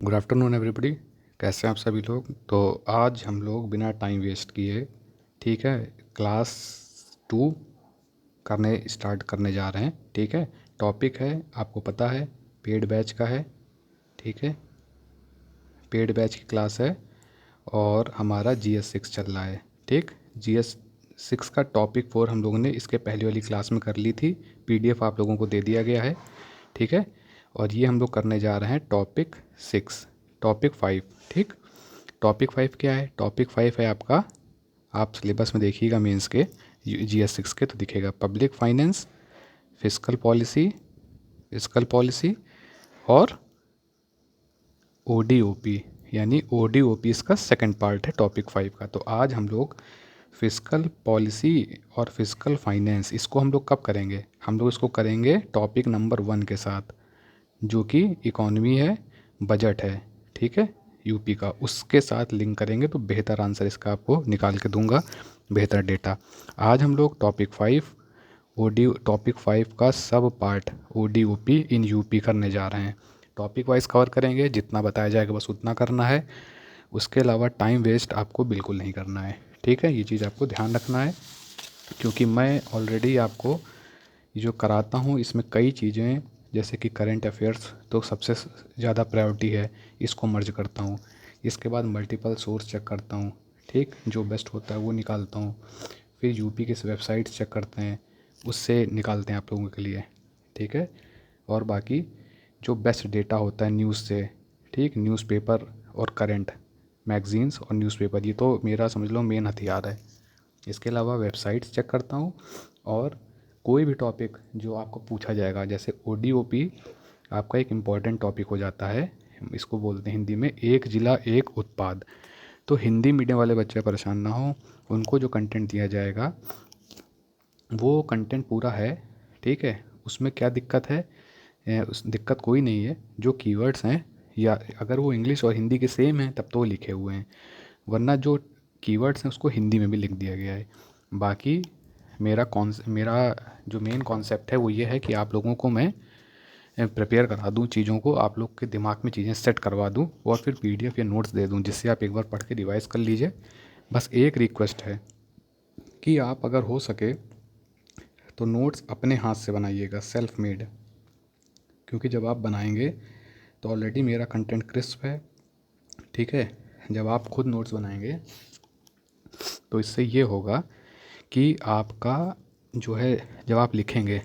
Good afternoon everybody. कैसे हैं आप सभी लोग। तो आज हम लोग बिना टाइम वेस्ट किए, ठीक है, क्लास 2 करने स्टार्ट करने जा रहे हैं। ठीक है, टॉपिक है, आपको पता है, पेड बैच का है। ठीक है, पेड बैच की क्लास है और हमारा GS 6 चल रहा है। ठीक, GS 6 का टॉपिक 4 हम लोगों ने इसके पहले वाली क्लास में कर ली थी। PDF आप लोगों को दे दिया गया है। ठीक है, और ये हम लोग करने जा रहे हैं टॉपिक 6, टॉपिक 5। ठीक, टॉपिक 5 क्या है? टॉपिक 5 है आपका, आप सिलेबस में देखिएगा मेंस के, GS 6 के, तो दिखेगा पब्लिक फाइनेंस, फिजिकल पॉलिसी और ODOP, यानी ODOP इसका सेकंड पार्ट है टॉपिक 5 का। तो आज हम लोग फिजिकल पॉलिसी और फिजिकल फाइनेंस, इसको हम लोग कब करेंगे? हम लोग इसको करेंगे टॉपिक नंबर 1 के साथ, जो कि इकोनॉमी है, बजट है। ठीक है, यूपी का, उसके साथ लिंक करेंगे तो बेहतर आंसर इसका आपको निकाल के दूंगा, बेहतर डेटा। आज हम लोग टॉपिक 5 का सब पार्ट ODOP इन यूपी करने जा रहे हैं। टॉपिक वाइज कवर करेंगे, जितना बताया जाएगा बस उतना करना है। उसके अलावा टाइम वेस्ट आपको बिल्कुल नहीं करना है। ठीक है, ये चीज़ आपको ध्यान रखना है, क्योंकि मैं ऑलरेडी आपको जो कराता हूँ इसमें कई चीज़ें, जैसे कि करंट अफेयर्स तो सबसे ज़्यादा प्रायोरिटी है, इसको मर्ज करता हूँ। इसके बाद मल्टीपल सोर्स चेक करता हूँ, ठीक, जो बेस्ट होता है वो निकालता हूँ। फिर यूपी के वेबसाइट चेक करते हैं, उससे निकालते हैं आप लोगों के लिए। ठीक है, और बाकी जो बेस्ट डेटा होता है न्यूज़ से, ठीक, न्यूज़पेपर और करंट मैगज़ीन्स और न्यूज़पेपर, ये तो मेरा समझ लो मेन हथियार है। इसके अलावा वेबसाइट्स चेक करता हूँ, और कोई भी टॉपिक जो आपको पूछा जाएगा, जैसे ODOP आपका एक इम्पॉर्टेंट टॉपिक हो जाता है। इसको बोलते हैं हिंदी में एक जिला एक उत्पाद। तो हिंदी मीडियम वाले बच्चे परेशान ना हो, उनको जो कंटेंट दिया जाएगा वो कंटेंट पूरा है। ठीक है, उसमें क्या दिक्कत है? उस दिक्कत कोई नहीं है। जो कीवर्ड्स हैं, या अगर वो इंग्लिश और हिंदी के सेम हैं तब तो वो लिखे हुए हैं, वरना जो कीवर्ड्स हैं उसको हिंदी में भी लिख दिया गया है। बाकी मेरा जो मेन कॉन्सेप्ट है वो ये है कि आप लोगों को मैं प्रिपेयर करा दूँ, चीज़ों को आप लोग के दिमाग में चीज़ें सेट करवा दूँ, और फिर PDF या नोट्स दे दूँ, जिससे आप एक बार पढ़ के रिवाइज़ कर लीजिए। बस एक रिक्वेस्ट है कि आप अगर हो सके तो नोट्स अपने हाथ से बनाइएगा, सेल्फ मेड। क्योंकि जब आप बनाएंगे तो ऑलरेडी मेरा कंटेंट क्रिस्प है। ठीक है, जब आप खुद नोट्स बनाएंगे तो इससे ये होगा कि आपका जो है, जब आप लिखेंगे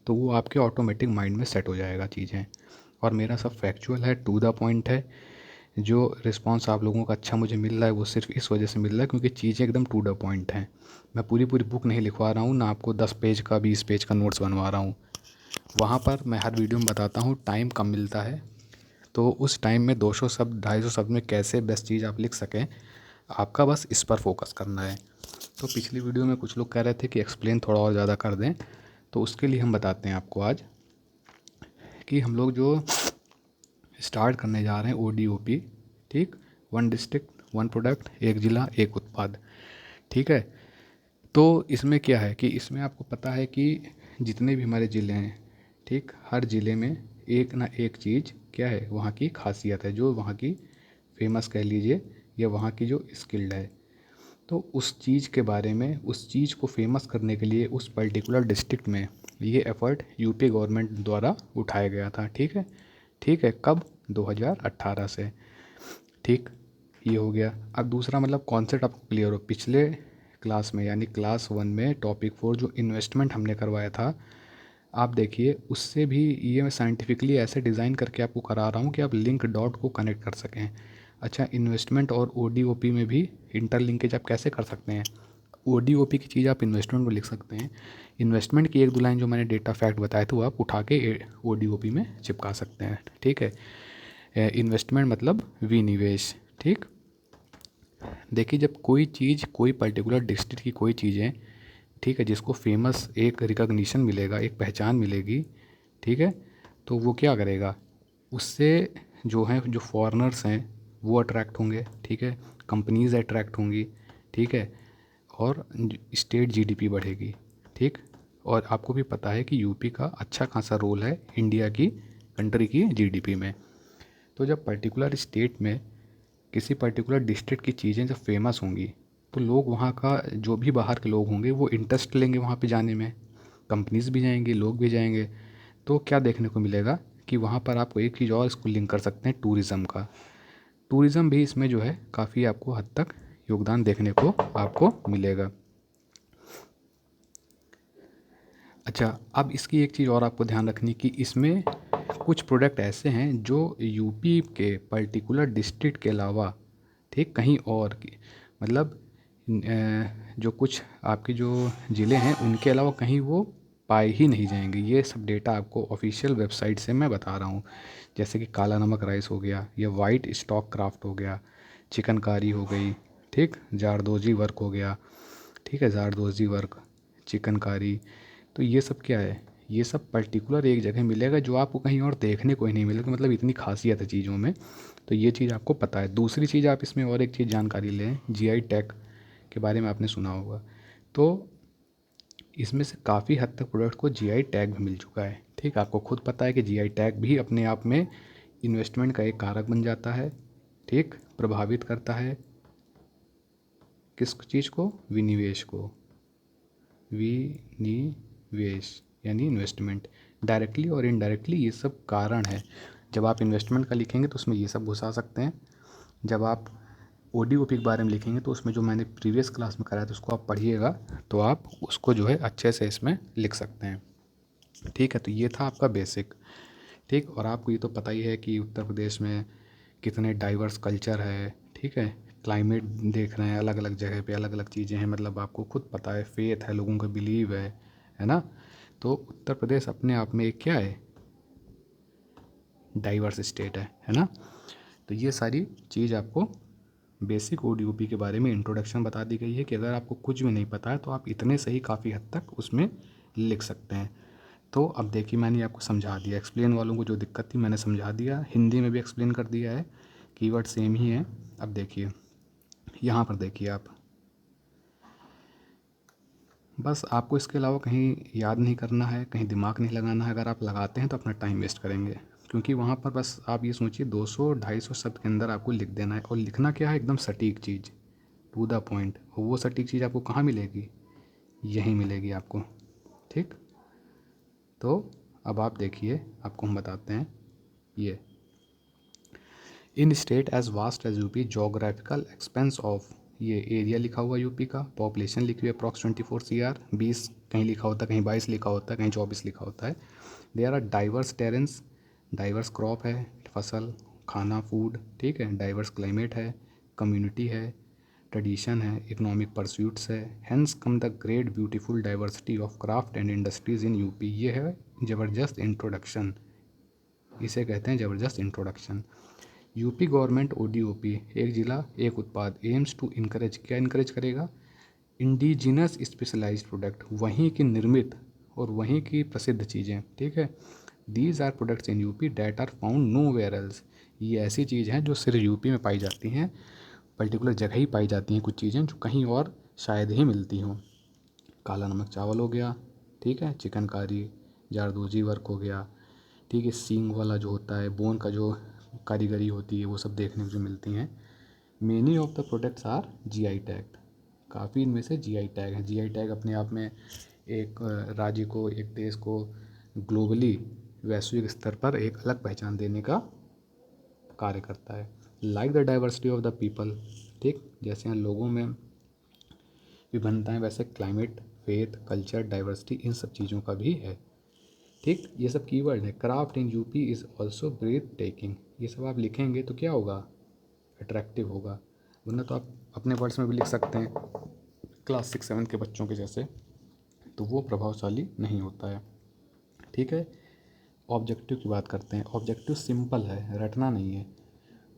तो वो आपके ऑटोमेटिक माइंड में सेट हो जाएगा चीज़ें। और मेरा सब फैक्चुअल है, टू द पॉइंट है। जो रिस्पांस आप लोगों का अच्छा मुझे मिल रहा है वो सिर्फ इस वजह से मिल रहा है क्योंकि चीज़ें एकदम टू द पॉइंट हैं। मैं पूरी पूरी बुक नहीं लिखवा रहा हूँ, ना आपको 10 पेज का 20 पेज का नोट्स बनवा रहा हूँ। वहाँ पर मैं हर वीडियो में बताता हूँ टाइम कम मिलता है, तो उस टाइम में 200 शब्द 250 शब्द में कैसे बेस्ट चीज़ आप लिख सकें, आपका बस इस पर फोकस करना है। तो पिछली वीडियो में कुछ लोग कह रहे थे कि एक्सप्लेन थोड़ा और ज़्यादा कर दें, तो उसके लिए हम बताते हैं आपको आज कि हम लोग जो स्टार्ट करने जा रहे हैं ODOP, ठीक, वन डिस्ट्रिक्ट वन प्रोडक्ट, एक ज़िला एक उत्पाद। ठीक है, तो इसमें क्या है कि इसमें आपको पता है कि जितने भी हमारे ज़िले हैं, ठीक, हर ज़िले में एक ना एक चीज़ क्या है, वहाँ की खासियत है, जो वहाँ की फेमस कह लीजिए, या वहाँ की जो स्किल्ड है। तो उस चीज़ के बारे में, उस चीज़ को फेमस करने के लिए उस पर्टिकुलर डिस्ट्रिक्ट में ये एफ़र्ट यूपी गवर्नमेंट द्वारा उठाया गया था। ठीक है, ठीक है, कब? 2018 से। ठीक, ये हो गया। अब दूसरा मतलब कॉन्सेप्ट आपको क्लियर हो। पिछले क्लास में यानी क्लास 1 में टॉपिक 4 जो इन्वेस्टमेंट हमने करवाया था, आप देखिए उससे भी ये मैं साइंटिफिकली ऐसे डिज़ाइन करके आपको करा रहा हूँ कि आप लिंक डॉट को कनेक्ट कर सकें। अच्छा, इन्वेस्टमेंट और ODOP में भी इंटरलिंकेज आप कैसे कर सकते हैं? ODOP की चीज़ आप इन्वेस्टमेंट में लिख सकते हैं, इन्वेस्टमेंट की एक दो लाइन जो मैंने डेटा फैक्ट बताए थे वो आप उठा के ODOP में चिपका सकते हैं। ठीक है, इन्वेस्टमेंट मतलब विनिवेश। ठीक, देखिए जब कोई चीज़, कोई पर्टिकुलर डिस्ट्रिक्ट की कोई चीज़ें, ठीक है, जिसको फेमस एक रिकॉग्निशन मिलेगा, एक पहचान मिलेगी, ठीक है, तो वो क्या करेगा, उससे जो है, जो फॉरेनर्स हैं वो अट्रैक्ट होंगे। ठीक है, कंपनीज अट्रैक्ट होंगी। ठीक है, और स्टेट GDP बढ़ेगी। ठीक, और आपको भी पता है कि यूपी का अच्छा खासा रोल है इंडिया की, कंट्री की GDP में। तो जब पर्टिकुलर स्टेट में किसी पर्टिकुलर डिस्ट्रिक्ट की चीज़ें जब फेमस होंगी तो लोग वहाँ का, जो भी बाहर के लोग होंगे वो इंटरेस्ट लेंगे वहाँ पे जाने में, कंपनीज भी जाएंगे, लोग भी जाएंगे। तो क्या देखने को मिलेगा कि वहाँ पर आपको एक चीज़ और इसको लिंक कर सकते हैं, टूरिज़्म का। टूरिज़्म भी इसमें जो है काफ़ी आपको हद तक योगदान देखने को आपको मिलेगा। अच्छा, अब इसकी एक चीज़ और आपको ध्यान रखनी कि इसमें कुछ प्रोडक्ट ऐसे हैं जो यूपी के पर्टिकुलर डिस्ट्रिक्ट के अलावा, ठीक, कहीं और की, मतलब जो कुछ आपके जो ज़िले हैं उनके अलावा कहीं वो पाए ही नहीं जाएंगे। ये सब डेटा आपको ऑफिशियल वेबसाइट से मैं बता रहा हूँ। जैसे कि काला नमक राइस हो गया, या वाइट स्टॉक क्राफ्ट हो गया, चिकनकारी हो गई, ठीक, जारदोजी वर्क हो गया, ठीक है, जारदोजी वर्क, चिकनकारी। तो ये सब क्या है, ये सब पर्टिकुलर एक जगह मिलेगा जो आपको कहीं और देखने को ही नहीं मिलेगा, मतलब इतनी खासियत है चीज़ों में। तो ये चीज़ आपको पता है। दूसरी चीज़ आप इसमें और एक चीज़ जानकारी लें, जीआई टैग के बारे में आपने सुना होगा। तो इसमें से काफ़ी हद तक प्रोडक्ट को जीआई टैग भी मिल चुका है, ठीक। आपको खुद पता है कि जीआई टैग भी अपने आप में इन्वेस्टमेंट का एक कारक बन जाता है, ठीक, प्रभावित करता है किस चीज़ को, विनिवेश को, विनिवेश यानी इन्वेस्टमेंट। डायरेक्टली और इनडायरेक्टली ये सब कारण है। जब आप इन्वेस्टमेंट का लिखेंगे तो उसमें ये सब घुसा सकते हैं। जब आप ओडीओपी के बारे में लिखेंगे तो उसमें जो मैंने प्रीवियस क्लास में कराया था उसको आप पढ़िएगा, तो आप उसको जो है अच्छे से इसमें लिख सकते हैं, ठीक है। तो ये था आपका बेसिक, ठीक। और आपको ये तो पता ही है कि उत्तर प्रदेश में कितने डाइवर्स कल्चर है, ठीक है। क्लाइमेट देख रहे हैं, अलग अलग जगह पे अलग अलग चीज़ें हैं, मतलब आपको खुद पता है, फेथ है, लोगों का बिलीव है ना। तो उत्तर प्रदेश अपने आप में एक क्या है, डाइवर्स स्टेट है ना। तो ये सारी चीज़ आपको बेसिक ओडीओपी के बारे में इंट्रोडक्शन बता दी गई है कि अगर आपको कुछ भी नहीं पता है तो आप इतने से ही काफ़ी हद तक उसमें लिख सकते हैं। तो अब देखिए, मैंने आपको समझा दिया, एक्सप्लेन वालों को जो दिक्कत थी मैंने समझा दिया, हिंदी में भी एक्सप्लेन कर दिया है, कीवर्ड सेम ही है। अब देखिए यहाँ पर, देखिए आप, बस आपको इसके अलावा कहीं याद नहीं करना है, कहीं दिमाग नहीं लगाना है। अगर आप लगाते हैं तो अपना टाइम वेस्ट करेंगे, क्योंकि वहाँ पर बस आप ये सोचिए 200-250 शब्द के अंदर आपको लिख देना है, और लिखना क्या है, एकदम सटीक चीज़, टू द पॉइंट। और वो सटीक चीज़ आपको कहाँ मिलेगी, यहीं मिलेगी आपको, ठीक। तो अब आप देखिए, आपको हम बताते हैं ये, in state as vast as UP, geographical expanse of, ये एरिया लिखा हुआ यूपी का, पॉपुलेशन लिखी हुई है अप्रॉक्स 24 CR, 20 कहीं लिखा होता है, कहीं 22 लिखा होता है, कहीं 24 लिखा होता है। There are diverse terrains, diverse crop है, फसल, खाना, फूड, ठीक है, डाइवर्स क्लाइमेट है, कम्युनिटी है, ट्रेडिशन है, इकोनॉमिक परस्यूट्स है, hence come the great beautiful diversity of craft and industries in UP. ये है ज़बरदस्त इंट्रोडक्शन, इसे कहते हैं ज़बरदस्त इंट्रोडक्शन। यूपी गवर्नमेंट ओडीओपी, एक जिला एक उत्पाद, एम्स टू इनकरेज, क्या इनकरेज करेगा, इंडिजिनस स्पेशलाइज्ड प्रोडक्ट, वहीं की निर्मित और वहीं की प्रसिद्ध चीज़ें, ठीक है। These are products in UP that are found nowhere else, ये ऐसी चीज़ हैं जो सिर्फ यूपी में पाई जाती हैं, पर्टिकुलर जगह ही पाई जाती हैं, कुछ चीज़ें जो कहीं और शायद ही मिलती हों। काला नमक चावल हो गया, ठीक है, चिकनकारी, जारदोजी वर्क हो गया, ठीक है, सींग वाला जो होता है, बोन का जो कारीगरी होती है, वो सब देखने को जो मिलती हैं। Many of the products are GI tag, काफ़ी इनमें से जीआई टैग है। जीआई टैग अपने आप में एक राज्य को, एक देश को ग्लोबली, वैश्विक स्तर पर एक अलग पहचान देने का कार्य करता है। Like the diversity of the people, ठीक, जैसे यहाँ लोगों में विभिन्नताएं, वैसे क्लाइमेट, फेथ, कल्चर, डाइवर्सिटी, इन सब चीज़ों का भी है, ठीक। ये सब कीवर्ड है। Craft in UP is also breathtaking, ये सब आप लिखेंगे तो क्या होगा, अट्रैक्टिव होगा, वरना तो आप अपने वर्ड्स में भी लिख सकते हैं क्लास 6-7 के बच्चों के जैसे, तो वो प्रभावशाली नहीं होता है, ठीक है। ऑब्जेक्टिव की बात करते हैं। ऑब्जेक्टिव सिंपल है, रटना नहीं है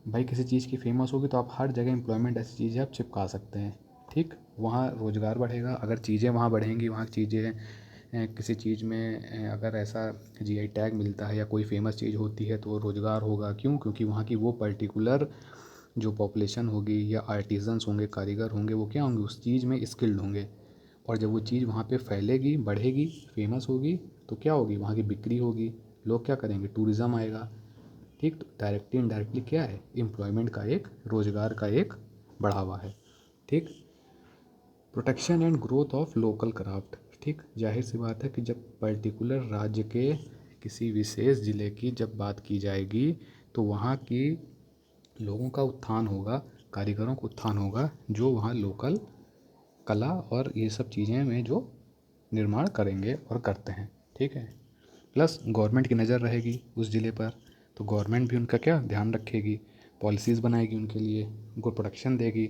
भाई। किसी चीज़ की फेमस होगी तो आप हर जगह एम्प्लॉयमेंट ऐसी चीज़ है आप चिपका सकते हैं, ठीक। वहाँ रोज़गार बढ़ेगा, अगर चीज़ें वहाँ बढ़ेंगी, वहाँ चीज़ें किसी चीज़ में अगर ऐसा जीआई टैग मिलता है या कोई फेमस चीज़ होती है तो रोज़गार होगा। क्यों, क्योंकि वहाँ की वो पर्टिकुलर जो पॉपुलेशन होगी या आर्टिजन्स होंगे, कारीगर होंगे, वो क्या होंगे, उस चीज़ में स्किल्ड होंगे। और जब वो चीज़ वहाँ पे फैलेगी, बढ़ेगी, फेमस होगी, तो क्या होगी, वहाँ की बिक्री होगी, लोग क्या करेंगे, टूरिज़्म आएगा, ठीक। तो डायरेक्टली इनडायरेक्टली क्या है, एम्प्लॉयमेंट का एक, रोजगार का एक बढ़ावा है। ठीक। Protection and growth of local craft. ठीक। जाहिर सी बात है कि जब पर्टिकुलर राज्य के किसी विशेष ज़िले की जब बात की जाएगी तो वहाँ की लोगों का उत्थान होगा, कारीगरों का उत्थान होगा जो वहाँ लोकल कला और ये सब चीज़ें में जो निर्माण करेंगे और करते हैं। ठीक है। प्लस गवर्नमेंट की नज़र रहेगी उस ज़िले पर, तो गवर्नमेंट भी उनका क्या ध्यान रखेगी, पॉलिसीज़ बनाएगी उनके लिए, उनको प्रोटेक्शन देगी।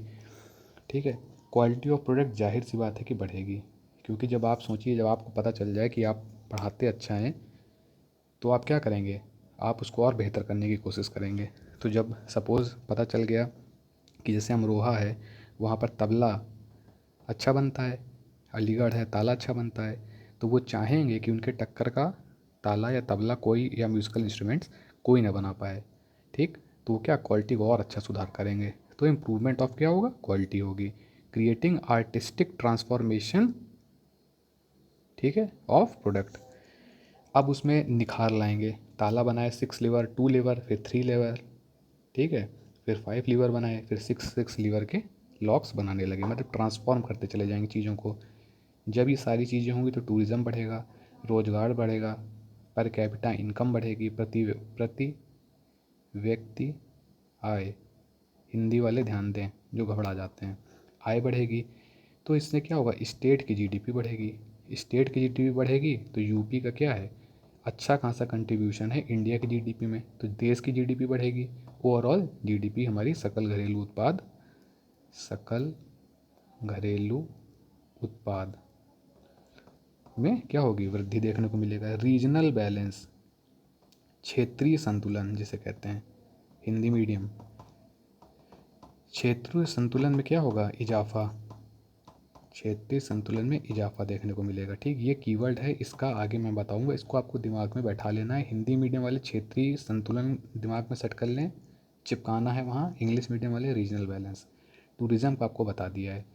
ठीक है। क्वालिटी ऑफ प्रोडक्ट जाहिर सी बात है कि बढ़ेगी, क्योंकि जब आप सोचिए, जब आपको पता चल जाए कि आप पढ़ाते अच्छा हैं तो आप क्या करेंगे, आप उसको और बेहतर करने की कोशिश करेंगे। तो जब सपोज़ पता चल गया कि जैसे अमरोहा है, वहाँ पर तबला अच्छा बनता है, अलीगढ़ है ताला अच्छा बनता है, तो वो चाहेंगे कि उनके टक्कर का ताला या तबला कोई या म्यूज़िकल इंस्ट्रूमेंट्स कोई ना बना पाए। ठीक। तो वो क्या क्वालिटी को और अच्छा सुधार करेंगे, तो इम्प्रूवमेंट ऑफ क्या होगा, क्वालिटी होगी। क्रिएटिंग आर्टिस्टिक ट्रांसफॉर्मेशन, ठीक है, ऑफ प्रोडक्ट। अब उसमें निखार लाएंगे, ताला बनाए 6 लीवर 2 लीवर फिर 3 लीवर, ठीक है, फिर 5 लीवर बनाए, फिर 6 लीवर के लॉक्स बनाने लगे, मतलब ट्रांसफॉर्म करते चले जाएंगे चीज़ों को। जब ये सारी चीज़ें होंगी तो टूरिज़्म बढ़ेगा, रोजगार बढ़ेगा, पर कैपिटा इनकम बढ़ेगी, प्रति प्रति व्यक्ति आय, हिंदी वाले ध्यान दें जो घबरा जाते हैं, आय बढ़ेगी। तो इससे क्या होगा, स्टेट की जीडीपी बढ़ेगी। स्टेट की जीडीपी बढ़ेगी तो यूपी का क्या है, अच्छा खासा कंट्रीब्यूशन है इंडिया की जीडीपी में, तो देश की जीडीपी बढ़ेगी। ओवरऑल जीडीपी हमारी सकल घरेलू उत्पाद में क्या होगी, वृद्धि देखने को मिलेगा। रीजनल बैलेंस, क्षेत्रीय संतुलन जिसे कहते हैं हिंदी मीडियम, क्षेत्रीय संतुलन में क्या होगा, इजाफा, क्षेत्रीय संतुलन में इजाफा देखने को मिलेगा। ठीक। ये कीवर्ड है, इसका आगे मैं बताऊंगा, इसको आपको दिमाग में बैठा लेना है। हिंदी मीडियम वाले क्षेत्रीय संतुलन दिमाग में सेट कर लें, चिपकाना है वहाँ। इंग्लिश मीडियम वाले रीजनल बैलेंस। टूरिज़्म का आपको बता दिया है,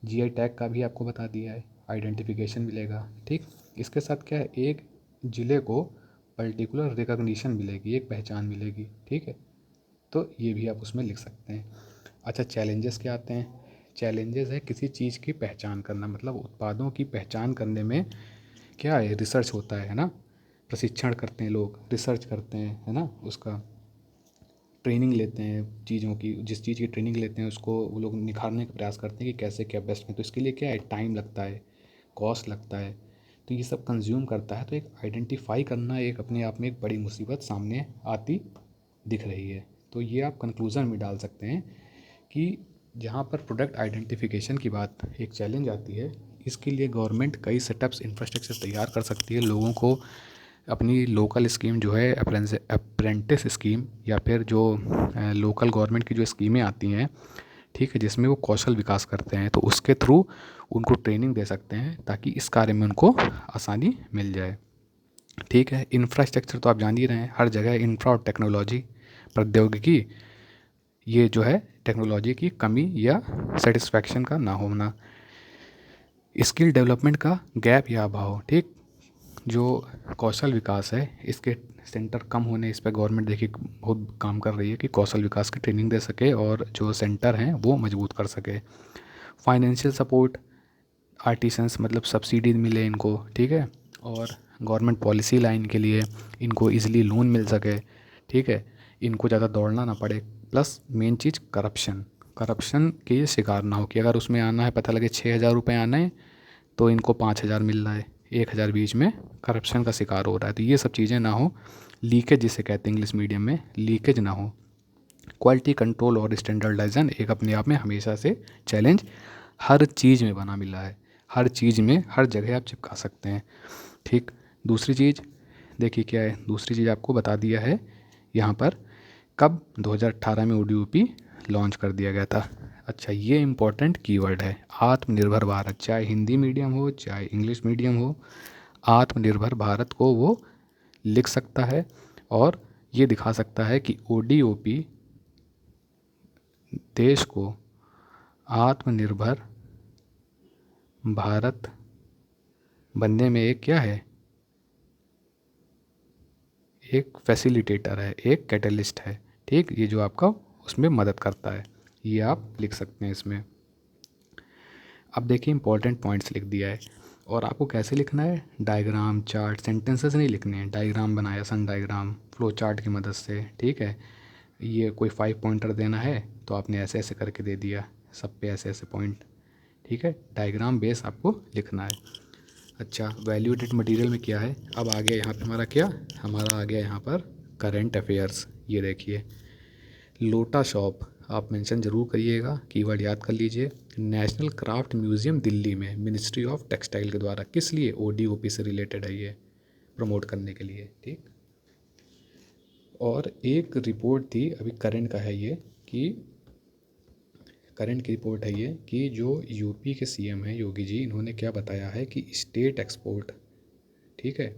जीआई टैग का भी आपको बता दिया है, आइडेंटिफिकेशन मिलेगा। ठीक। इसके साथ क्या है, एक ज़िले को पर्टिकुलर रिकग्निशन मिलेगी, एक पहचान मिलेगी। ठीक है। तो ये भी आप उसमें लिख सकते हैं। अच्छा, चैलेंजेस क्या आते हैं, चैलेंजेस है किसी चीज़ की पहचान करना, मतलब उत्पादों की पहचान करने में क्या है, रिसर्च होता है ना, प्रशिक्षण करते हैं लोग, रिसर्च करते हैं, है ना, उसका ट्रेनिंग लेते हैं चीज़ों की, जिस चीज़ की ट्रेनिंग लेते हैं उसको वो लोग निखारने का प्रयास करते हैं कि कैसे क्या बेस्ट में। तो इसके लिए क्या है, टाइम लगता है, कॉस्ट लगता है, तो ये सब कंज्यूम करता है। तो एक आइडेंटिफाई करना एक अपने आप में एक बड़ी मुसीबत सामने आती दिख रही है। तो ये आप कंक्लूज़न में डाल सकते हैं कि जहाँ पर प्रोडक्ट आइडेंटिफिकेशन की बात एक चैलेंज आती है, इसके लिए गवर्नमेंट कई सेटअप्स इंफ्रास्ट्रक्चर तैयार कर सकती है, लोगों को अपनी लोकल स्कीम जो है अप्रेंटिस स्कीम, या फिर जो लोकल गवर्नमेंट की जो स्कीमें आती हैं, ठीक है, जिसमें वो कौशल विकास करते हैं, तो उसके थ्रू उनको ट्रेनिंग दे सकते हैं ताकि इस कार्य में उनको आसानी मिल जाए। ठीक है। इंफ्रास्ट्रक्चर तो आप जान ही रहे हैं, हर जगह इंफ्रा और टेक्नोलॉजी, प्रौद्योगिकी, ये जो है टेक्नोलॉजी की कमी या सेटिस्फैक्शन का ना होना, स्किल डेवलपमेंट का गैप या अभाव। ठीक। जो कौशल विकास है इसके सेंटर कम होने, इस पर गवर्नमेंट देखिए बहुत काम कर रही है कि कौशल विकास की ट्रेनिंग दे सके और जो सेंटर हैं वो मजबूत कर सके। फाइनेंशियल सपोर्ट, आर्टिसंस मतलब सब्सिडी मिले इनको, ठीक है, और गवर्नमेंट पॉलिसी लाइन के लिए इनको इजीली लोन मिल सके। ठीक है। इनको ज़्यादा दौड़ना ना पड़े। प्लस मेन चीज़ करप्शन, करप्शन के ये शिकार ना हो कि अगर उसमें आना है पता लगे 6,000 रुपये आना है तो इनको 5,000 मिल रहा है, 1,000 बीच में करप्शन का शिकार हो रहा है। तो ये सब चीज़ें ना हो, लीकेज जिसे कहते हैं इंग्लिश मीडियम में, लीकेज ना हो। क्वालिटी कंट्रोल और स्टैंडर्डाइजेशन एक अपने आप में हमेशा से चैलेंज हर चीज़ में बना मिला है, हर चीज़ में हर जगह आप चिपका सकते हैं। ठीक। दूसरी चीज़ देखिए क्या है, दूसरी चीज़ आपको बता दिया है यहाँ पर, कब 2018 में ODOP लॉन्च कर दिया गया था। अच्छा, ये इम्पोर्टेंट कीवर्ड है, आत्मनिर्भर भारत, चाहे हिंदी मीडियम हो चाहे इंग्लिश मीडियम हो, आत्मनिर्भर भारत को वो लिख सकता है और ये दिखा सकता है कि ODOP देश को आत्मनिर्भर भारत बनने में एक क्या है, एक फैसिलिटेटर है, एक कैटलिस्ट है। ठीक, ये जो आपका उसमें मदद करता है, ये आप लिख सकते हैं इसमें। अब देखिए इंपॉर्टेंट पॉइंट्स लिख दिया है, और आपको कैसे लिखना है, डायग्राम, चार्ट, सेंटेंसेस नहीं लिखने हैं। डायग्राम बनाया, सन डायग्राम, फ्लो चार्ट की मदद से। ठीक है, ये कोई 5 पॉइंटर देना है तो आपने ऐसे ऐसे करके दे दिया, सब पे ऐसे ऐसे पॉइंट। ठीक है, डायग्राम बेस आपको लिखना है। अच्छा, वैल्यू एडेड मटेरियल में क्या है, अब आ गया यहाँ पे हमारा क्या, हमारा आ गया यहाँ पर करंट अफेयर्स। ये देखिए, लोटा शॉप आप मेंशन ज़रूर करिएगा, कीवर्ड याद कर लीजिए। नेशनल क्राफ्ट म्यूज़ियम दिल्ली में मिनिस्ट्री ऑफ टेक्सटाइल के द्वारा, किस लिए, ODOP से रिलेटेड है ये, प्रमोट करने के लिए। ठीक, और एक रिपोर्ट थी अभी करंट का है ये, कि करंट की रिपोर्ट है ये कि जो यूपी के CM हैं योगी जी, इन्होंने क्या बताया है कि स्टेट एक्सपोर्ट, ठीक है,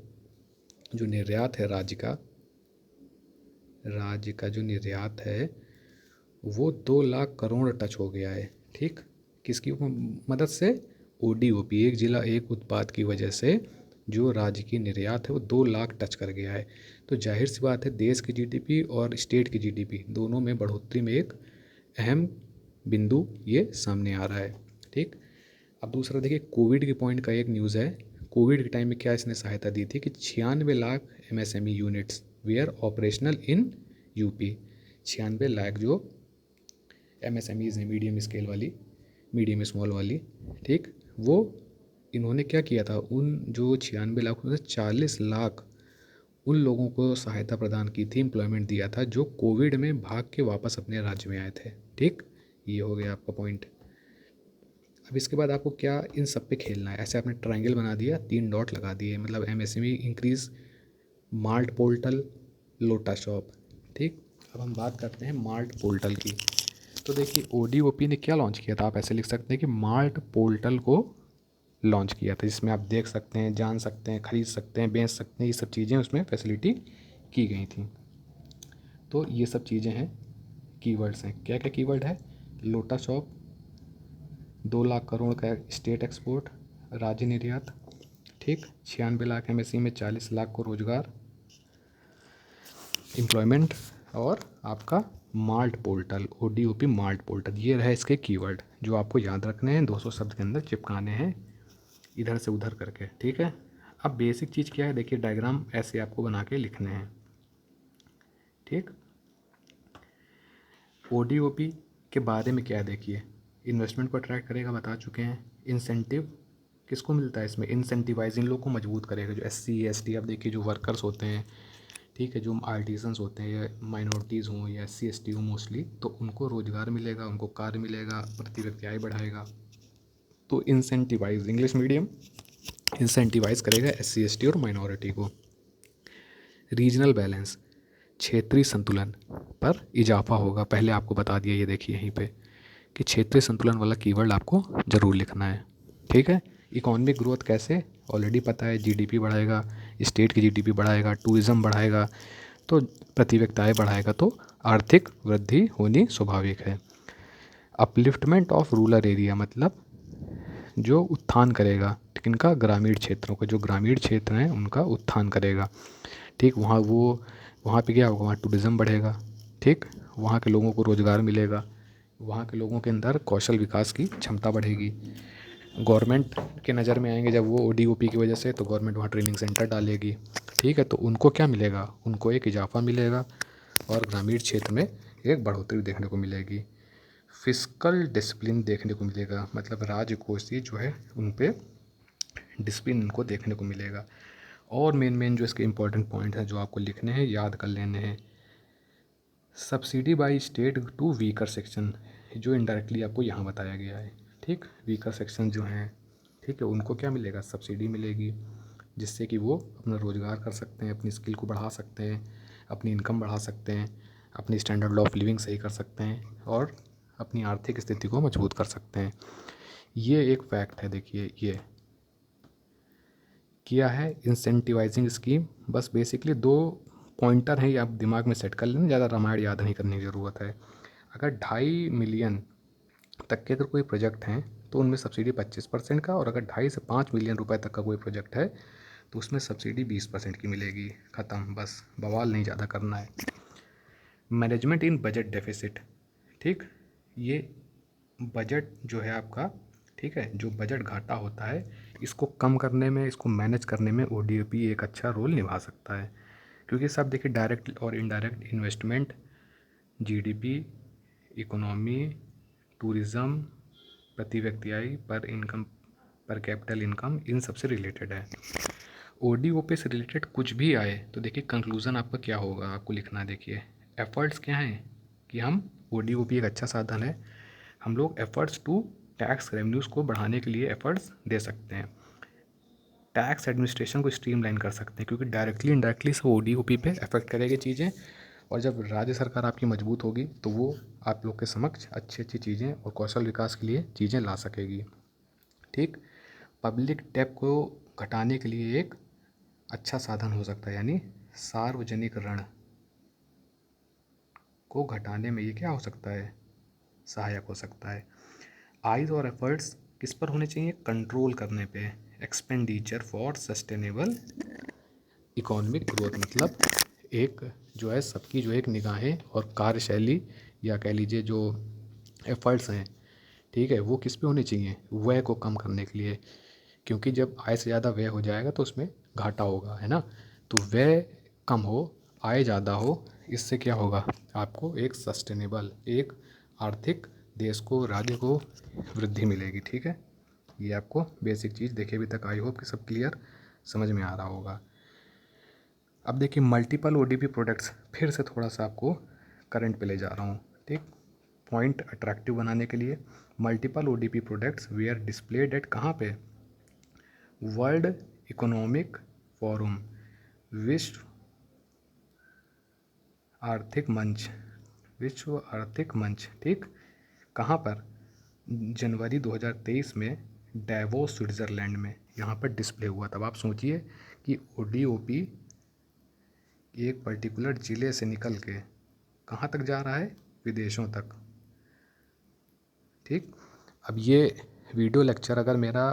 जो निर्यात है राज्य का जो निर्यात है वो 2 लाख करोड़ टच हो गया है। ठीक, किसकी मदद से, ODOP, एक जिला एक उत्पाद की वजह से जो राज्य की निर्यात है वो 2 लाख टच कर गया है। तो जाहिर सी बात है देश की GDP और स्टेट की GDP दोनों में बढ़ोतरी में एक अहम बिंदु ये सामने आ रहा है। ठीक, अब दूसरा देखिए, कोविड के पॉइंट का एक न्यूज़ है। कोविड के टाइम में क्या इसने सहायता दी थी कि 96 लाख MSME यूनिट्स वे are operational in UP. 96 lakh जो MSMEs हैं, मीडियम स्केल वाली, मीडियम स्मॉल वाली। ठीक, वो इन्होंने क्या किया था, उन जो 96 लाख में से 40 लाख उन लोगों को सहायता प्रदान की थी, एम्प्लॉयमेंट दिया था जो कोविड में भाग के वापस अपने राज्य में आए थे। ठीक, ये हो गया आपका पॉइंट। अब इसके बाद आपको क्या, इन सब पे खेलना है। ऐसे आपने ट्रायंगल बना दिया, 3 डॉट लगा दिए, मतलब MSME इंक्रीज, मार्ट पोर्टल, लोटा शॉप। ठीक, अब हम बात करते हैं मार्ट पोर्टल की। तो देखिए ODOP ने क्या लॉन्च किया था, आप ऐसे लिख सकते हैं कि मार्ट पोर्टल को लॉन्च किया था, जिसमें आप देख सकते हैं, जान सकते हैं, खरीद सकते हैं, बेच सकते हैं, ये सब चीज़ें उसमें फैसिलिटी की गई थी। तो ये सब चीज़ें हैं, कीवर्ड्स हैं। क्या क्या कीवर्ड है, लोटा शॉप, 2 लाख करोड़ का स्टेट एक्सपोर्ट, राज्य निर्यात। ठीक, 96 लाख MSE में 40 लाख को रोजगार, एम्प्लॉयमेंट, और आपका mart portal, ODOP mart portal. ये रहे इसके कीवर्ड जो आपको याद रखने हैं, 200 शब्द के अंदर चिपकाने हैं इधर से उधर करके। ठीक है, अब बेसिक चीज़ क्या है, देखिए डायग्राम ऐसे आपको बना के लिखने हैं। ठीक, ODOP के बारे में क्या है, देखिए इन्वेस्टमेंट को अट्रैक्ट करेगा, बता चुके हैं। इंसेंटिव किसको मिलता है इसमें, इंसेंटिवाइज इन लोग को मजबूत करेगा, जो SC ST, अब देखिए जो वर्कर्स होते हैं, ठीक है, जो आर्टिजन्स होते हैं, या माइनॉरिटीज़ हों या SC ST हो मोस्टली, तो उनको रोज़गार मिलेगा, उनको कार्य मिलेगा, प्रति व्यक्ति आय बढ़ाएगा। तो इंसेंटिवाइज, इंग्लिश मीडियम, इंसेंटिवाइज करेगा SC ST और माइनॉरिटी को। रीजनल बैलेंस, क्षेत्रीय संतुलन पर इजाफा होगा, पहले आपको बता दिया, ये देखिए यहीं पे कि क्षेत्रीय संतुलन वाला कीवर्ड आपको ज़रूर लिखना है। ठीक है, इकोनॉमिक ग्रोथ कैसे, ऑलरेडी पता है, GDP बढ़ाएगा, स्टेट की GDP बढ़ाएगा, टूरिज़्म बढ़ाएगा, तो प्रति व्यक्ति आय बढ़ाएगा, तो आर्थिक वृद्धि होनी स्वाभाविक है। अपलिफ्टमेंट ऑफ रूरल एरिया, मतलब जो उत्थान करेगा किनका, ग्रामीण क्षेत्रों का, जो ग्रामीण क्षेत्र हैं उनका उत्थान करेगा। ठीक, वहाँ पे क्या होगा, वहाँ टूरिज़्म बढ़ेगा। ठीक, वहाँ के लोगों को रोज़गार मिलेगा, वहाँ के लोगों के अंदर कौशल विकास की क्षमता बढ़ेगी। गवर्नमेंट के नज़र में आएंगे जब वो ODOP की वजह से, तो गवर्नमेंट वहाँ ट्रेनिंग सेंटर डालेगी। ठीक है, तो उनको क्या मिलेगा, उनको एक इजाफा मिलेगा, और ग्रामीण क्षेत्र में एक बढ़ोतरी देखने को मिलेगी। फिस्कल डिसिप्लिन देखने को मिलेगा, मतलब राजकोषीय जो है उन पे डिसिप्लिन उनको देखने को मिलेगा। और मेन जो इसके इंपॉर्टेंट पॉइंट हैं जो आपको लिखने हैं, याद कर लेने हैं। Subsidy by state to weaker section, जो इनडायरेक्टली आपको यहाँ बताया गया है। ठीक, वीकर सेक्शन जो हैं, ठीक है, उनको क्या मिलेगा, सब्सिडी मिलेगी, जिससे कि वो अपना रोज़गार कर सकते हैं, अपनी स्किल को बढ़ा सकते हैं, अपनी इनकम बढ़ा सकते हैं, अपनी स्टैंडर्ड ऑफ लिविंग सही कर सकते हैं, और अपनी आर्थिक स्थिति को मजबूत कर सकते हैं। ये एक फैक्ट है, देखिए ये किया है इंसेंटिवाइजिंग स्कीम। बस बेसिकली 2 पॉइंटर हैं, ये आप दिमाग में सेट कर लेना, ज़्यादा रामायण याद नहीं करने की ज़रूरत है। अगर 2.5 मिलियन तक के अगर कोई प्रोजेक्ट हैं तो उनमें सब्सिडी 25% का, और अगर 2.5 से 5 मिलियन रुपए तक का कोई प्रोजेक्ट है तो उसमें सब्सिडी 20% की मिलेगी। ख़त्म, बस बवाल नहीं ज़्यादा करना है। मैनेजमेंट इन बजट डेफिसिट, ठीक, ये बजट जो है आपका, ठीक है, जो बजट घाटा होता है इसको कम करने में, इसको मैनेज करने में ओडीओपी एक अच्छा रोल निभा सकता है। क्योंकि सब देखिए डायरेक्ट और indirect investment, GDP, economy, tourism, प्रति व्यक्ति आय, पर इनकम, पर कैपिटल इनकम, इन सब से रिलेटेड है। ओडीओपी से रिलेटेड कुछ भी आए तो देखिए कंक्लूज़न आपका क्या होगा, आपको लिखना है। देखिए एफर्ट्स क्या हैं कि हम, ओडीओपी एक अच्छा साधन है, हम लोग एफर्ट्स टू टैक्स रेवेन्यूज़ को बढ़ाने के लिए एफर्ट्स दे सकते हैं। टैक्स एडमिनिस्ट्रेशन को स्ट्रीमलाइन कर सकते हैं, क्योंकि डायरेक्टली इनडायरेक्टली सब ओडीओपी पे अफेक्ट करेगी चीज़ें। और जब राज्य सरकार आपकी मजबूत होगी तो वो आप लोग के समक्ष अच्छी अच्छी चीज़ें और कौशल विकास के लिए चीज़ें ला सकेगी। ठीक, पब्लिक डेब्ट को घटाने के लिए एक अच्छा साधन हो सकता है, यानी सार्वजनिक ऋण को घटाने में ये क्या हो सकता है, सहायक हो सकता है। आइज और एफर्ट्स किस पर होने चाहिए, कंट्रोल करने पे। Expenditure for sustainable economic growth, मतलब एक जो है सबकी जो एक निगाहें और कार्यशैली, या कह लीजिए जो एफर्ट्स हैं, ठीक है, वो किस पे होने चाहिए, व्यय को कम करने के लिए। क्योंकि जब आय से ज़्यादा व्यय हो जाएगा तो उसमें घाटा होगा, है ना। तो व्यय कम हो, आय ज़्यादा हो, इससे क्या होगा, आपको एक सस्टेनेबल, एक आर्थिक, देश को, राज्य को वृद्धि मिलेगी। ठीक है, ये आपको बेसिक चीज़ देखिए अभी तक, आई होप कि सब क्लियर समझ में आ रहा होगा। अब देखिए मल्टीपल ओडीपी प्रोडक्ट्स, फिर से थोड़ा सा आपको करंट पे ले जा रहा हूँ। ठीक, पॉइंट अट्रैक्टिव बनाने के लिए, multiple ODP products we are displayed at कहाँ पे, वर्ल्ड इकोनॉमिक फोरम, विश्व आर्थिक मंच, विश्व आर्थिक मंच, ठीक, कहाँ पर, जनवरी 2023 में डेवोस स्विट्ज़रलैंड में, यहाँ पर डिस्प्ले हुआ। तब आप सोचिए कि ओडीओपी एक पर्टिकुलर ज़िले से निकल के कहाँ तक जा रहा है, विदेशों तक। ठीक, अब ये वीडियो लेक्चर अगर मेरा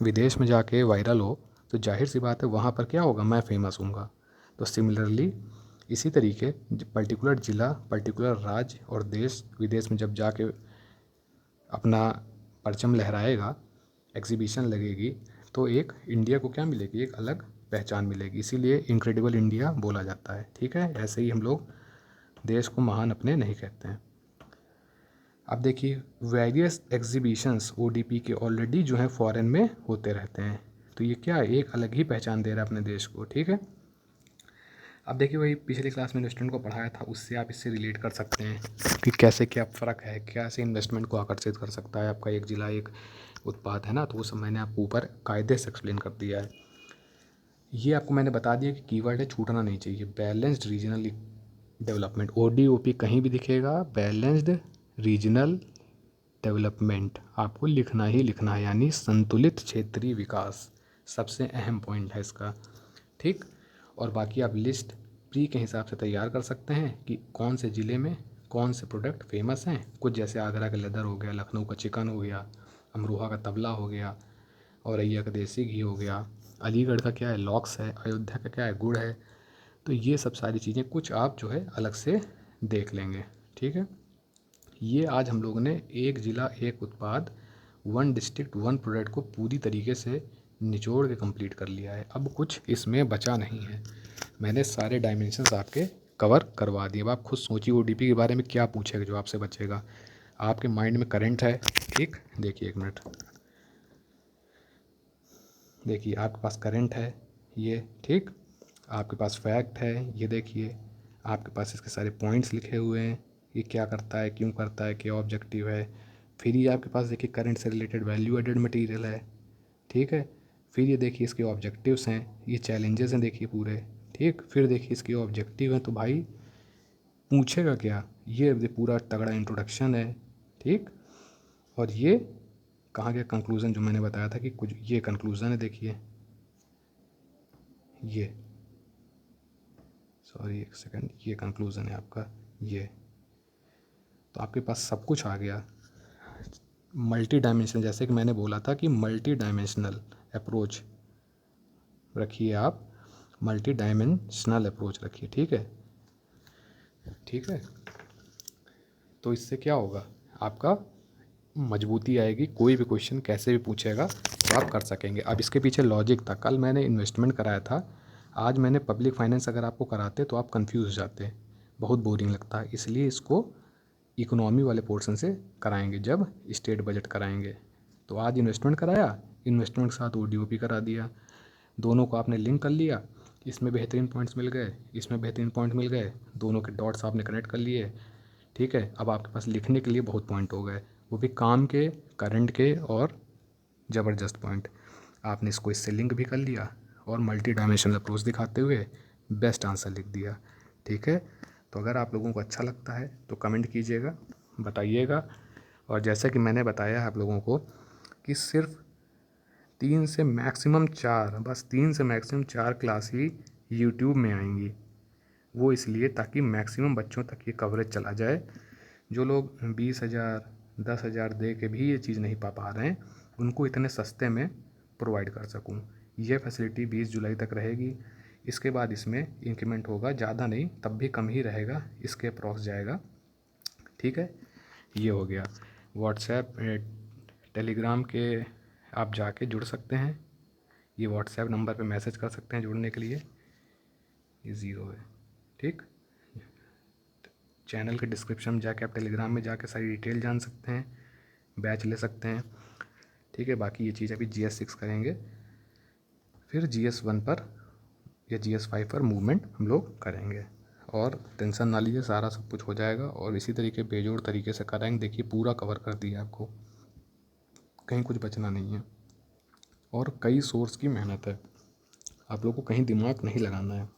विदेश में जाके वायरल हो तो जाहिर सी बात है वहाँ पर क्या होगा, मैं फेमस हूँगा। तो सिमिलरली इसी तरीके पर्टिकुलर ज़िला, पर्टिकुलर राज्य और देश विदेश में जब जाके अपना परचम लहराएगा, एग्जीबिशन लगेगी, तो एक इंडिया को क्या मिलेगी, एक अलग पहचान मिलेगी। इसीलिए इनक्रेडिबल इंडिया बोला जाता है। ठीक है, ऐसे ही हम लोग देश को महान अपने नहीं कहते हैं। अब देखिए वेरियस एग्जीबिशंस ओडीपी के ऑलरेडी जो है फॉरेन में होते रहते हैं, तो ये क्या है, एक अलग ही पहचान दे रहा है अपने देश को। ठीक है, अब देखिए वही पिछली क्लास में स्टूडेंट को पढ़ाया था, उससे आप इससे रिलेट कर सकते हैं कि कैसे क्या फ़र्क है, कैसे इन्वेस्टमेंट को आकर्षित कर सकता है आपका एक जिला, एक उत्पाद, है ना। तो वो सब मैंने आपको ऊपर कायदे से एक्सप्लेन कर दिया है। ये आपको मैंने बता दिया कि कीवर्ड है, छूटना नहीं चाहिए, बैलेंस्ड रीजनल डेवलपमेंट। ओडीओपी कहीं भी दिखेगा, बैलेंस्ड रीजनल डेवलपमेंट आपको लिखना ही लिखना है, यानी संतुलित क्षेत्रीय विकास सबसे अहम पॉइंट है इसका। ठीक, और बाकी आप लिस्ट प्री के हिसाब से तैयार कर सकते हैं कि कौन से ज़िले में कौन से प्रोडक्ट फेमस हैं। कुछ जैसे आगरा का लेदर हो गया, लखनऊ का चिकन हो गया, अमरोहा का तबला हो गया, औरैया का देसी घी हो गया, अलीगढ़ का क्या है, लॉक्स है, अयोध्या का क्या है, गुड़ है। तो ये सब सारी चीज़ें कुछ आप जो है अलग से देख लेंगे। ठीक है, ये आज हम लोगों ने एक ज़िला एक उत्पाद, वन डिस्ट्रिक्ट वन प्रोडक्ट को पूरी तरीके से निचोड़ के कंप्लीट कर लिया है। अब कुछ इसमें बचा नहीं है, मैंने सारे डायमेंशंस आपके कवर करवा दिए। अब आप खुद सोचिए ओडीपी के बारे में क्या पूछेगा, जो आपसे बचेगा। आपके माइंड में करंट है, ठीक, देखिए एक मिनट, देखिए आपके पास करंट है ये, ठीक, आपके पास फैक्ट है ये, देखिए आपके पास इसके सारे पॉइंट्स लिखे हुए हैं, ये क्या करता है, क्यों करता है, क्या ऑब्जेक्टिव है। फिर ये आपके पास देखिए करंट से रिलेटेड वैल्यू एडेड मटेरियल है, ठीक है। फिर ये देखिए इसके ऑब्जेक्टिव्स हैं, ये चैलेंजेस हैं देखिए पूरे, ठीक। फिर देखिए इसके ऑब्जेक्टिव हैं, तो भाई पूछेगा क्या, ये पूरा तगड़ा इंट्रोडक्शन है, ठीक। और ये कहाँ गया कंक्लूज़न, जो मैंने बताया था कि कुछ ये कंक्लूज़न है, देखिए ये, सॉरी एक सेकंड, ये कंक्लूज़न है आपका ये। तो आपके पास सब कुछ आ गया। मल्टी डायमेंशनल, जैसे कि मैंने बोला था कि मल्टी डायमेंशनल अप्रोच रखिए आप मल्टी डायमेंशनल अप्रोच रखिए। ठीक है, ठीक है। तो इससे क्या होगा, आपका मजबूती आएगी, कोई भी क्वेश्चन कैसे भी पूछेगा तो आप कर सकेंगे। अब इसके पीछे लॉजिक था, कल मैंने इन्वेस्टमेंट कराया था, आज मैंने पब्लिक फाइनेंस अगर आपको कराते तो आप कंफ्यूज हो जाते, बहुत बोरिंग लगता है, इसलिए इसको इकोनॉमी वाले पोर्शन से कराएंगे जब स्टेट बजट कराएंगे। तो आज इन्वेस्टमेंट कराया, इन्वेस्टमेंट के साथ ODOP करा दिया, दोनों को आपने लिंक कर लिया, इसमें बेहतरीन पॉइंट्स मिल गए, इसमें बेहतरीन पॉइंट मिल गए, दोनों के डॉट्स आपने कनेक्ट कर लिए। ठीक है, अब आपके पास लिखने के लिए बहुत पॉइंट हो गए, वो भी काम के, करंट के और ज़बरदस्त पॉइंट। आपने इसको इससे लिंक भी कर लिया और मल्टी डायमेंशनल अप्रोच दिखाते हुए बेस्ट आंसर लिख दिया। ठीक है, तो अगर आप लोगों को अच्छा लगता है तो कमेंट कीजिएगा, बताइएगा। और जैसा कि मैंने बताया आप लोगों को कि सिर्फ 3 से मैक्सिमम 4, बस 3 से मैक्सिमम 4 क्लास ही यूट्यूब में आएंगी। वो इसलिए ताकि मैक्सिमम बच्चों तक ये कवरेज चला जाए। जो लोग 20,000 10,000 दे के भी ये चीज़ नहीं पा रहे हैं, उनको इतने सस्ते में प्रोवाइड कर सकूं। ये फैसिलिटी 20 जुलाई तक रहेगी। इसके बाद इसमें इंक्रीमेंट होगा, ज़्यादा नहीं, तब भी कम ही रहेगा, इसके अप्रॉक्स जाएगा। ठीक है, ये हो गया। व्हाट्सएप टेलीग्राम के आप जाके जुड़ सकते हैं, ये व्हाट्सएप नंबर पे मैसेज कर सकते हैं जुड़ने के लिए, ये 0 है। ठीक, चैनल के डिस्क्रिप्शन में जाके आप टेलीग्राम में जाके सारी डिटेल जान सकते हैं, बैच ले सकते हैं। ठीक है, बाकी ये चीज़ अभी GS6 करेंगे, फिर GS1 पर या GS5 पर मूवमेंट हम लोग करेंगे। और टेंशन ना लीजिए, सारा सब कुछ हो जाएगा और इसी तरीके बेजोड़ तरीके से कराएंगे। देखिए पूरा कवर कर दिया आपको, कहीं कुछ बचना नहीं है। और कई सोर्स की मेहनत है, आप लोग को कहीं दिमाग नहीं लगाना है।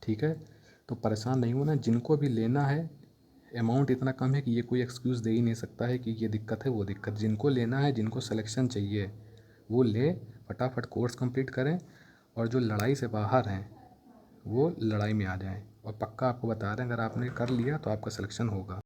ठीक है, तो परेशान नहीं होना, जिनको भी लेना है अमाउंट इतना कम है कि ये कोई एक्सक्यूज़ दे ही नहीं सकता है कि ये दिक्कत है वो दिक्कत। जिनको लेना है, जिनको सिलेक्शन चाहिए वो ले, फटाफट कोर्स कंप्लीट करें, और जो लड़ाई से बाहर हैं वो लड़ाई में आ जाएं। और पक्का आपको बता रहे हैं, अगर आपने कर लिया तो आपका सिलेक्शन होगा।